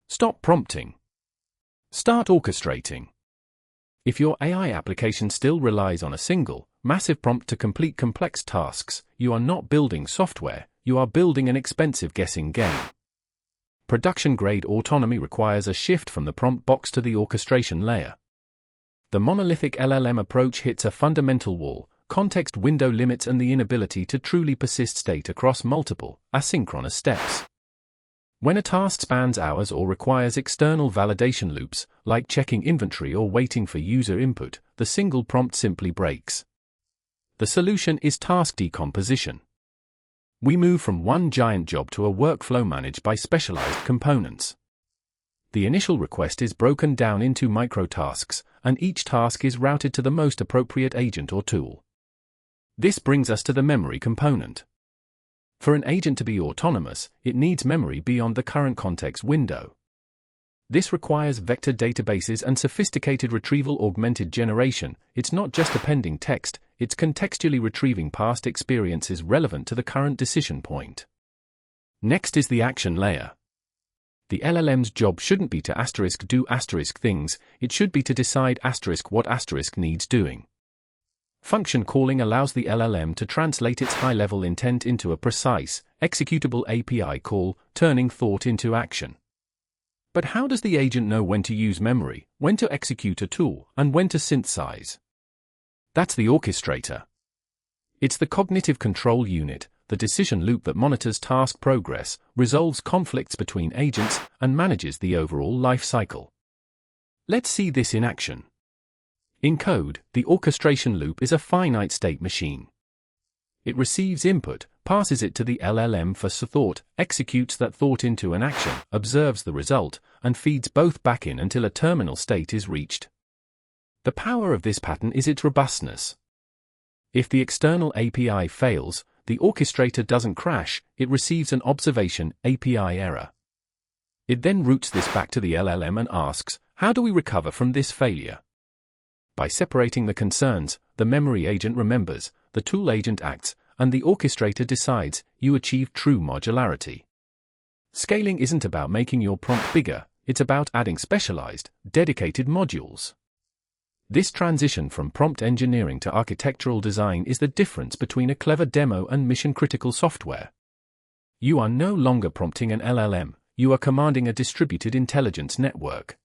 Stop prompting. Start orchestrating. If your AI application still relies on a single, massive prompt to complete complex tasks, you are not building software, you are building an expensive guessing game. Production-grade autonomy requires a shift from the prompt box to the orchestration layer. The monolithic LLM approach hits a fundamental wall: context window limits and the inability to truly persist state across multiple, asynchronous steps. When a task spans hours or requires external validation loops, like checking inventory or waiting for user input, the single prompt simply breaks. The solution is task decomposition. We move from one giant job to a workflow managed by specialized components. The initial request is broken down into micro-tasks, and each task is routed to the most appropriate agent or tool. This brings us to the memory component. For an agent to be autonomous, it needs memory beyond the current context window. This requires vector databases and sophisticated retrieval-augmented generation. It's not just appending text, it's contextually retrieving past experiences relevant to the current decision point. Next is the action layer. The LLM's job shouldn't be to do things, it should be to decide what needs doing. Function calling allows the LLM to translate its high-level intent into a precise, executable API call, turning thought into action. But how does the agent know when to use memory, when to execute a tool, and when to synthesize? That's the orchestrator. It's the cognitive control unit, the decision loop that monitors task progress, resolves conflicts between agents, and manages the overall life cycle. Let's see this in action. In code, the orchestration loop is a finite state machine. It receives input, passes it to the LLM for thought, executes that thought into an action, observes the result, and feeds both back in until a terminal state is reached. The power of this pattern is its robustness. If the external API fails, the orchestrator doesn't crash, it receives an observation, API error. It then routes this back to the LLM and asks, how do we recover from this failure? By separating the concerns, the memory agent remembers, the tool agent acts, and the orchestrator decides, you achieve true modularity. Scaling isn't about making your prompt bigger, it's about adding specialized, dedicated modules. This transition from prompt engineering to architectural design is the difference between a clever demo and mission-critical software. You are no longer prompting an LLM, you are commanding a distributed intelligence network.